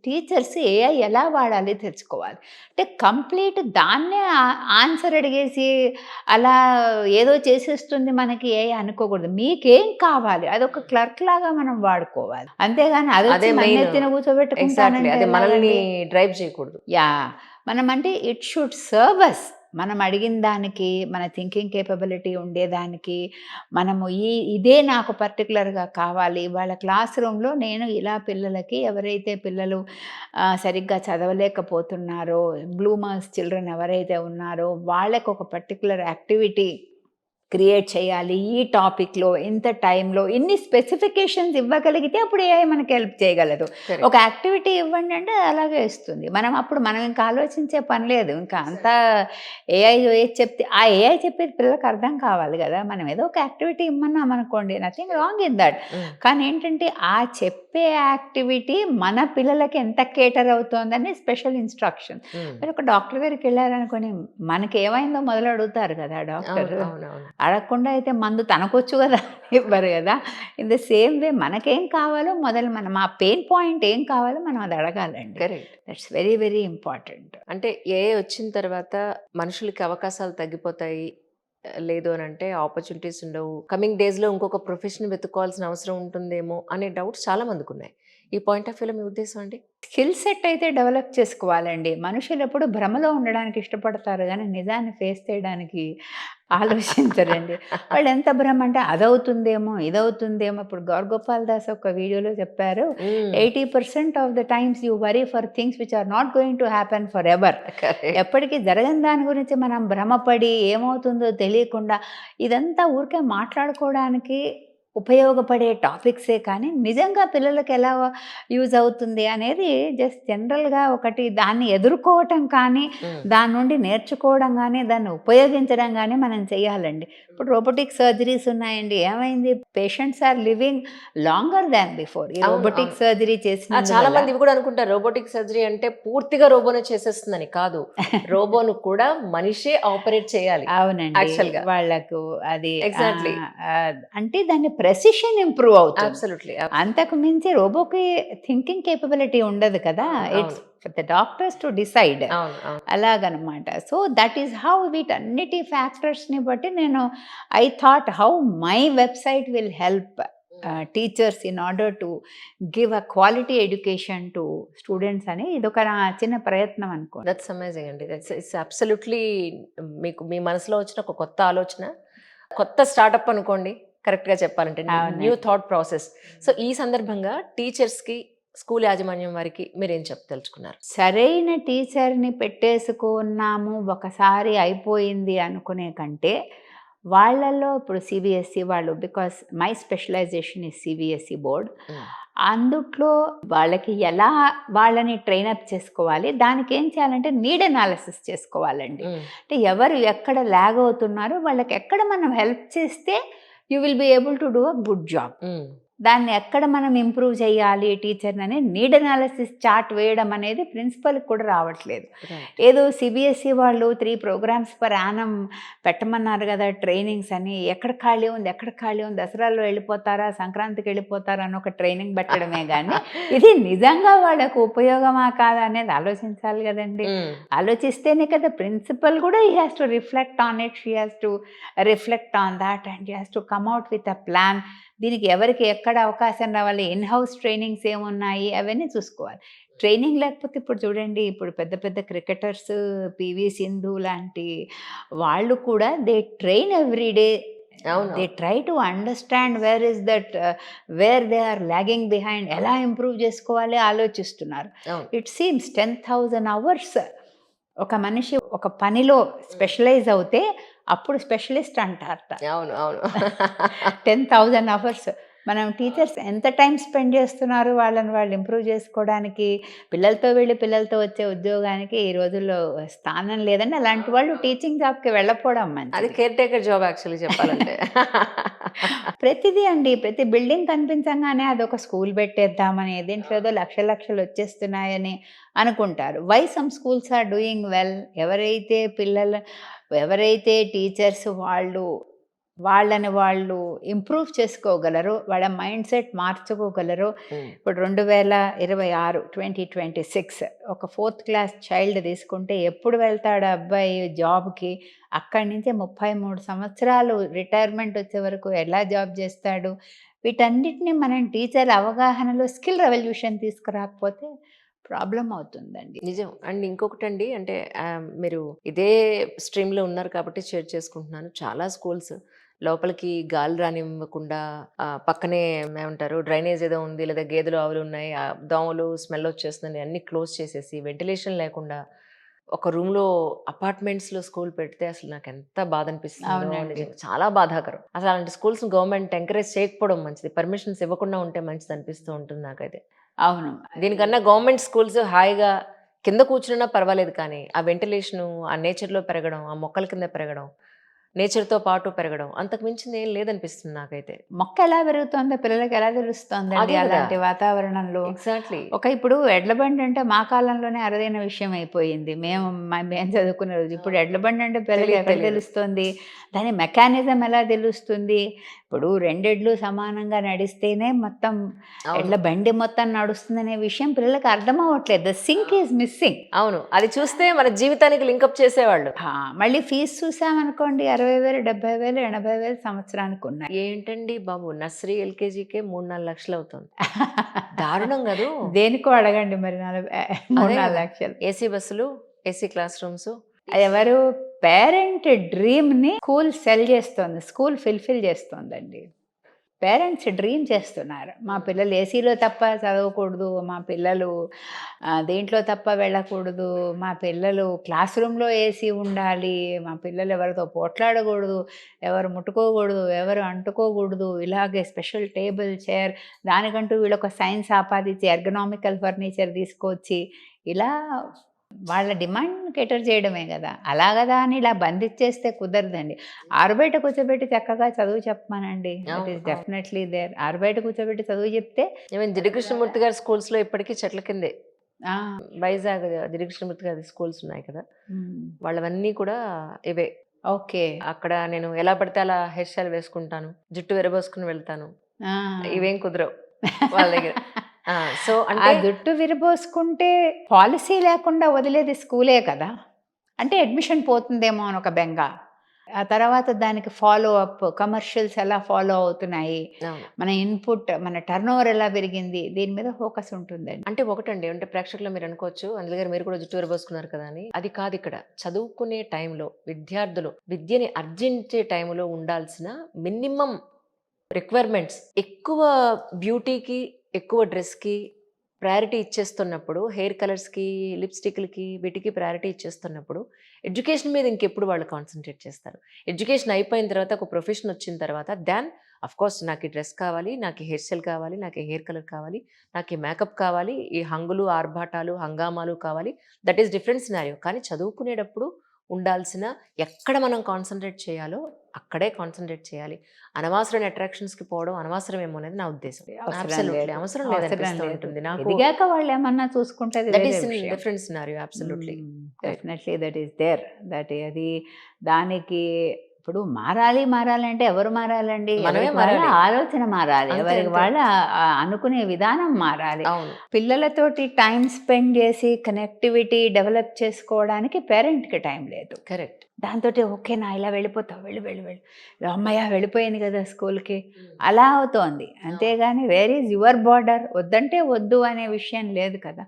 Teachers AI ఎలా వాడాలి తెలుసుకోవాలి. అంటే కంప్లీట్ దాన్నే ఆన్సర్ అడిగేసి అలా ఏదో చేసేస్తుంది మనకి ఏఐ అనుకోకూడదు. మీకేం కావాలి? అదొక క్లర్క్ లాగా మనం వాడుకోవాలి. అంతేగాని అదే అదొచ్చి మెయిన్. నన్నెత్తిన ఎగ్జాక్ట్‌లీ. కూర్చోబెట్టుకుంటానంటే అది మనల్ని ఎలాగండి? డ్రైవ్ చేయకూడదు. యాహ్! మనమంటే ఇట్ షుడ్ సర్వ్ అస్. మనం అడిగిన దానికి, మన థింకింగ్ కేపబిలిటీ ఉండేదానికి, మనము ఇదే నాకు పర్టిక్యులర్‌గా కావాలి. ఇవాళ క్లాస్ రూమ్‌లో నేను ఇలా పిల్లలకి ఎవరైతే పిల్లలు సరిగ్గా చదవలేకపోతున్నారో, బ్లూమర్స్ చిల్డ్రన్ ఎవరైతే ఉన్నారో, వాళ్ళకొక పర్టిక్యులర్ యాక్టివిటీ క్రియేట్ చేయాలి. ఈ టాపిక్‌లో, ఇంత టైంలో, ఇన్ని స్పెసిఫికేషన్స్ ఇవ్వగలిగితే అప్పుడు ఏఐ మనకి హెల్ప్ చేయగలదు. ఒక కరెక్ట్. యాక్టివిటీ ఇవ్వండి అంటే అలాగే ఇస్తుంది. మనం ఇంకా ఆలోచించే పని లేదు. ఇంకా అంతా ఏఐ ఏది చెప్తే ఆ ఏఐ చెప్పేది పిల్లలకి అర్థం కావాలి గదా! మనం ఏదో ఒక యాక్టివిటీ ఇమ్మన్నామనుకోండి, nothing wrong in that. Hmm. కానీ ఏంటంటే ఆ చెప్పే యాక్టివిటీ మన పిల్లలకి ఎంత కేటర్ అవుతోందని స్పెషల్ ఇన్‌స్ట్రక్షన్. హ్మ్. మీరు ఒక డాక్టర్ దగ్గరికెళ్లారనుకోండి, మనకేమైందో మొదలు అడుగుతారు గదా అవును. డాక్టరు. అవునవును. అడగకుండా అయితే మందు తనకొచ్చు గదా! ఇవ్వరు గదా! ఇన్ ద సేమ్ వే మనకేం కావాలో మొదలు మనం ఆ పెయిన్ పాయింట్ ఏం కావాలో మనం అది అడగాలండి. Correct. That's very very important. అంటే ఏఐ వచ్చిన తర్వాత మనుషులకి అవకాశాలు తగ్గిపోతాయి. లేదు అనంటే ఆపర్చునిటీస్ ఉండవు. కమింగ్ డేస్‌లో ఇంకొక ప్రొఫెషన్ వెతుక్కోవాల్సిన అవసరం ఉంటుందేమో అనే డౌట్స్ చాలా మందికున్నాయి. ఈ పాయింట్ ఆఫ్ వ్యూలో మీ ఉద్దేశం అండి? స్కిల్ సెట్ అయితే డెవలప్ చేసుకోవాలండి. మనుషులెప్పుడు భ్రమలో ఉండడానికి ఇష్టపడతారు గానీ, నిజాన్ని ఫేస్ చేయడానికి ఆలోచించరండి. వాళ్ళెంత భ్రమ అంటే అదవుతుందేమో, ఇదవుతుందేమో ఇప్పుడు గోపాల్ దాస్ ఒక వీడియోలో చెప్పారు. హ్మ్. 80% of the times you worry for things which are not going to happen forever. Correct. ఎప్పటికి జరగని దాని గురించి మనం భ్రమపడి ఏమవుతుందో తెలియకుండా ఇదంతా ఊరికే మాట్లాడుకోవడానికి ఉపయోగపడే టాపిక్సే కానీ, నిజంగా పిల్లలకి ఎలా యూజ్ అవుతుంది అనేది జస్ట్ జనరల్‌గా ఒకటి దాన్ని ఎదుర్కోవటం కానీ, హ్మ్. దాని నుండి నేర్చుకోవడం గానీ, దాన్ని ఉపయోగించడం గానీ మనం చేయాలండి. ఇప్పుడు రోబోటిక్ సర్జరీస్ ఉన్నాయండి. ఏమైంది? Patients are living longer than before. ఈ అవును. అవును. రోబోటిక్ సర్జరీ చాలా చేసినందువల్ల. మంది ఇవి కూడా అనుకుంటారు. రోబోటిక్ సర్జరీ అంటే పూర్తిగా రోబోనే చేసేస్తుందని. కాదు. రోబోను కూడా మనిషే ఆపరేట్ చేయాలి అవునండి. యాక్చువల్‌గా. వాళ్ళకు అది ఎగ్జాక్ట్‌లీ. అంటే దాని ప్రెసిషన్ ఇంప్రూవ్ అవుతుంది. అబ్సల్యూట్‌లీ. అంతకు మించి రోబోకి థింకింగ్ కేపబిలిటీ ఉండదు కదా! అవును. ఇట్స్ అవును. For the doctors to decide. అవును. అవును. అలాగనమాట. సో, దట్ ఈస్ హౌ వీటన్నిటి ఫ్యాక్టర్స్‌ని బట్టి నేను I thought how my website will help teachers in order to give a quality education to students అని ఇదొక నా చిన్న ప్రయత్నం అనుకోండి. దట్స్ అమేజింగ్ అండి. ఇట్స్ అబ్సల్యూట్‌లీ మీకు మీ మనసులో వచ్చిన ఒక కొత్త ఆలోచన. కొత్త స్టార్టప్ అనుకోండి. కరెక్ట్‌గా చెప్పాలంటే. న్యూ అవునండి. Thought process. సో, ఈ సందర్భంగా టీచర్స్‌కి, స్కూల్ యాజమాన్యం వారికి మీరేం చెప్పదలుచుకున్నారు? సరైన టీచర్‌ని పెట్టేసుకున్నాము, ఒకసారి అయిపోయింది అనుకునే కంటే, వాళ్ళలో ఇప్పుడు సీబీఎస్‌ఈ వాళ్ళు because my specialization is CBSE board. హ్మ్. అందుట్లో వాళ్ళకి ఎలా వాళ్ళని ట్రైనప్ చేసుకోవాలి, దానికేం చేయాలంటే నీడ్ అనాలిసిస్ చేసుకోవాలండి. హ్మ్. అంటే ఎవరు ఎక్కడ ల్యాగ్ అవుతున్నారో వాళ్ళకి ఎక్కడ మనం హెల్ప్ చేస్తే you will be able to do a good job. హ్మ్. దాన్ని ఎక్కడ మనం ఇంప్రూవ్ చేయాలి టీచర్‌నని నీడ్ అనాలిసిస్ చార్ట్ వేయడం అనేది ప్రిన్సిపల్‌కి కూడా రావట్లేదు. రైట్. ఏదో సీబీఎస్‌ఈ వాళ్ళు 3 ప్రోగ్రామ్స్ పర్ యానమ్ పెట్టమన్నారు గదా! ట్రైనింగ్స్ అని. ఎక్కడ ఖాళీ ఉంది? ఎక్కడ ఖాళీ ఉంది? దసరాలో వెళ్ళిపోతారా? సంక్రాంతికి వెళ్ళిపోతారా? అని ఒక ట్రైనింగ్ పెట్టడమే గానీ, ఇది నిజంగా వాళ్ళకు ఉపయోగమా? కాదా? అనేది ఆలోచించాలి గదండీ! హ్మ్. ఆలోచిస్తేనే కదా ప్రిన్సిపల్ గూడా he has to reflect on it. She has to reflect on that and she has to come out with a plan. దీనికి ఎవరికి ఎక్కడ అవకాశం రావాలి, ఇన్ హౌస్ ట్రైనింగ్స్ ఏమున్నాయి అవన్నీ చూసుకోవాలి. ట్రైనింగ్ లేకపోతే ఇప్పుడు చూడండి, ఇప్పుడు పెద్ద పెద్ద క్రికెటర్స్ పీవీ సింధు లాంటి వాళ్ళు కూడా they train every day. They అవునవును. Try to understand where is that where they are lagging behind, ఎలా ఇంప్రూవ్ చేసుకోవాలి ఆలోచిస్తున్నారు. అవును. ఇట్ సీమ్స్ 10,000 అవర్స్ ఒక మనిషి ఒక పనిలో స్పెషలైజ్ అవుతే అప్పుడు స్పెషలిస్ట్ అంటారట. అవును. అవును. 10,000 అవర్స్. మనం టీచర్స్ ఎంత టైమ్ స్పెండ్ చేస్తున్నారు వాళ్ళని వాళ్ళు ఇంప్రూవ్ చేసుకోవడానికి. పిల్లలతో వెళ్ళి పిల్లలతో వచ్చే ఉద్యోగానికి ఈ రోజుల్లో స్థానం లేదండి. అలాంటి వాళ్ళు టీచింగ్ జాబ్‌కి వెళ్ళకపోవడం అది మంచిది. కేర్ టేకర్ జాబ్ యాక్చువల్లీ చెప్పాలంటే. ప్రతిదీ అండి. ప్రతి బిల్డింగ్ కనిపించంగానే అదొక స్కూల్ పెట్టేద్దామని, దీంట్లో ఏదో లక్షలు లక్షలు వచ్చేస్తున్నాయని అనుకుంటారు. Why some schools are doing well. ఎవరైతే టీచర్స్ వాళ్ళు వాళ్ళని వాళ్ళు ఇంప్రూవ్ చేసుకోగలరు. వాళ్ళ మైండ్ సెట్ మార్చుకోగలరు. హ్మ్. ఇప్పుడు 2026 2026 ఒక ఫోర్త్ క్లాస్ చైల్డ్ తీసుకుంటే ఎప్పుడు వెళ్తాడు ఆ అబ్బాయి జాబ్‌కి? అక్కడి నుంచి 33 సంవత్సరాలు రిటైర్మెంట్ వచ్చే వరకు ఎలా జాబ్ చేస్తాడు? వీటన్నిటిని మనం టీచర్ల అవగాహనలో స్కిల్ రెవల్యూషన్ తీసుకురాకపోతే ప్రాబ్లమ్ అవుతుందండి. నిజం. అండ్ ఇంకొకటండి అంటే మీరు ఇదే స్ట్రీమ్‌లో ఉన్నారు కాబట్టి షేర్ చేసుకుంటున్నాను. చాలా స్కూల్స్ లోపలికి గాలి రానివ్వకుండా పక్కనే ఏమంటారు డ్రైనేజ్ ఏదో ఉంది లేదా గేదెలు, ఆవులు ఉన్నాయి. దోమలు స్మెల్ వచ్చేస్తుందని అన్నీ క్లోజ్ చేసేసి వెంటిలేషన్ లేకుండా ఒక రూమ్‌లో అపార్ట్మెంట్స్‌లో స్కూల్ పెడితే అసలు నాకెంత బాధ అనిపిస్తుందో అవునండి. నిజంగా చాలా బాధాకరం. అసలు అలాంటి స్కూల్స్‌ని గవర్నమెంట్ ఎంకరేజ్ చేయకపోవడం మంచిది. పర్మిషన్స్ ఇవ్వకుండా ఉంటే మంచిది అనిపిస్తూ ఉంటుంది నాకైతే. అవును. దీనికన్నా గవర్నమెంట్ స్కూల్స్ హాయిగా కింద కూర్చున్నా పర్వాలేదు కానీ, ఆ వెంటిలేషను, ఆ నేచర్‌లో పెరగడం, ఆ మొక్కల కింద పెరగడం, నేచర్‌తో పాటు పెరగడం అంతకు మించింది ఏం లేదనిపిస్తుంది నాకైతే. మొక్క ఎలా పెరుగుతోందో పిల్లలకి ఎలా తెలుస్తోందండి అదే గదా! అలాంటి వాతావరణంలో? ఎగ్జాక్ట్‌లీ. ఇప్పుడు ఎడ్ల బండంటే మా కాలంలోనే అరుదైన విషయం అయిపోయింది. మేము చదువుకునే రోజు. ఇప్పుడు అవును. ఎడ్ల బండంటే పిల్లలకి తెలీదు, ఎక్కడ తెలీదు. తెలుస్తుంది? దాని మెకానిజం ఎలా తెలుస్తుంది? ఇప్పుడు 2 ఎడ్లు సమానంగా నడిస్తేనే మొత్తం అవును. ఎడ్ల బండి మొత్తం నడుస్తుందనే విషయం పిల్లలకి అర్థం అవ్వట్లేదు. The ah! Sync is missing. అవును. అది చూస్తే మన జీవితానికి లింకప్ చేసేవాళ్ళు. ఆ! మళ్ళీ ఫీజ్ చూసామనుకోండి 60,000, 70,000, 80,000 సంవత్సరానికున్నాయి. ఏంటండి బాబు! నర్సరీ, ఎల్‌కేజీకే 3, 4 లక్షలవుతుంది. దారుణం గదూ! దేనికో అడగండి మరి 3, అదే 4 గదా! లక్షలు. ఏసీ బస్సులు, ఏసీ క్లాస్ రూమ్సు. ఎవరు పేరెంట్ డ్రీమ్‌ని స్కూల్ సెల్ చేస్తోంది. స్కూల్ ఫుల్‌ఫిల్ చేస్తోందండి. పేరెంట్స్ డ్రీమ్ చేస్తున్నారు. మా హ్మ్. పిల్లలు ఏసీలో తప్ప చదవకూడదు. మా పిల్లలు దేంట్లో తప్ప వెళ్ళకూడదు. మా పిల్లలు క్లాస్ రూమ్‌లో ఏసీ ఉండాలి. మా పిల్లలు ఎవరితో పోట్లాడకూడదు. ఎవరు ముట్టుకోకూడదు. ఎవరు అంటుకోకూడదు. ఇలాగే స్పెషల్ టేబుల్, చైర్ దానికంటూ వీళ్ళొక సైన్స్ ఆపాదించి ఎర్గనామికల్ ఫర్నిచర్ తీసుకొచ్చి ఇలా వాళ్ళ డిమాండ్‌ని కేటర్ చేయడమే గదా! అలా గదా అని ఇలా బంధించేస్తే కుదరదండి. ఆరుబయట కూర్చోబెట్టి చక్కగా చదువు చెప్పమనండి. దట్ అవును. ఈస్ అవును. Definitely there. ఆరుబయట కూర్చోబెట్టి చదువు చెప్తే ఈవెన్ జిడ్డు కృష్ణమూర్తి గారి స్కూల్స్‌లో ఇప్పటికి చెట్ల కిందే. ఆ! వైజాగ్ జిడ్డు కృష్ణమూర్తి గారి స్కూల్స్ ఉన్నాయి కదా! హ్మ్. వాళ్ళవన్నీ కూడా ఇవే. ఓకే. అక్కడ నేను ఎలా పడితే అలా హెయిర్ స్టైల్ వేసుకుంటాను. జుట్టు విరబోసుకొని వెళ్తాను. ఆ! ఇవేం కుదరవు వాళ్ళ దగ్గర. ఆ! సో, ఆ అంటే జుట్టు విరబోసుకుంటే పాలిసీ లేకుండా వదిలేది స్కూలే కదా! అంటే అడ్మిషన్ పోతుందేమో అని ఒక బెంగ. ఆ తర్వాత దానికి ఫాలో అప్ కమర్షియల్స్ ఎలా ఫాలో అవుతున్నాయి. అవును. మన ఇన్‌పుట్, మన టర్నోవర్ ఎలా పెరిగింది. దీని మీద ఫోకస్ ఉంటుందండి. అంటే ఒకటండి. అంటే ప్రేక్షకులు మీరనుకోవచ్చు, అనిల్ గారు మీరు కూడా జుట్టు విరబోసుకున్నారు కదా అని. అది కాదిక్కడ. చదువుకునే టైంలో విద్యార్థులు విద్యని అర్జించే టైంలో ఉండాల్సిన మినిమమ్ రిక్వైర్మెంట్స్ ఎక్కువ బ్యూటీకి, ఎక్కువ డ్రెస్‌కి ప్రయారిటీ ఇచ్చేస్తున్నప్పుడు, హెయిర్ కలర్స్‌కి, లిప్‌స్టిక్‌లకి వీటికి ప్రయారిటీ ఇచ్చేస్తున్నప్పుడు, ఎడ్యుకేషన్ మీద ఇంకెప్పుడు వాళ్ళు కాన్సంట్రేట్ చేస్తారు. ఎడ్యుకేషన్ అయిపోయిన తర్వాత, ఒక ప్రొఫెషన్ వచ్చిన తర్వాత ఆఫ్‌కోర్స్ నాకు ఈ డ్రెస్ కావాలి, నాకు ఈ హెయిర్ స్టైల్ కావాలి, నాకు ఈ హెయిర్ కలర్ కావాలి, నాకు ఈ మేకప్ కావాలి, ఈ హంగులు, ఆర్భాటాలు, హంగామాలు కావాలి. That is different scenario. కానీ చదువుకునేటప్పుడు ఉండాల్సిన ఎక్కడ మనం కాన్సంట్రేట్ చేయాలో అక్కడే కాన్సంట్రేట్ చేయాలి. అనవసరమైన అట్రాక్షన్స్‌కి పోవడం అనవసరమేమో అనేది నా ఉద్దేశం. అవసరం అబ్సల్యూట్‌లీ. లేదు. అవసరం అవసరం లేదనిపిస్తూ లేదు. ఉంటుంది. నాకు ఎదిగాక వాళ్ళేమన్నా చూసుకుంటే అది దట్ వేరే ఈస్ ఇన్ విషయం. Different scenario absolutely. Correct. Definitely that is there. అది దానికి ఇప్పుడు మారాలంటే ఎవరు మారాలండి? మనమే ఎవరికి వాళ్ళ మారాలి. ఆలోచన మారాలి. అంతే. ఎవరికి అంతే. వాళ్ళ అనుకునే విధానం మారాలి. అవును. పిల్లలతోటి టైమ్ స్పెండ్ చేసి కనెక్టివిటీ డెవలప్ చేసుకోవడానికి పేరెంట్‌కి టైం లేదు. కరెక్ట్. దాంతోటి ఓకేనా ఇలా వెళ్ళిపోతావు. వెళ్ళు. హమ్మయ్య! వెళ్ళిపోయింది కదా స్కూల్‌కి. హ్మ్. అలా అవుతోంది. అవును. అంతేగాని వేర్ ఈజ్ యువర్ బోర్డర్? వద్దంటే వద్దు అనే విషయం లేదు కదా!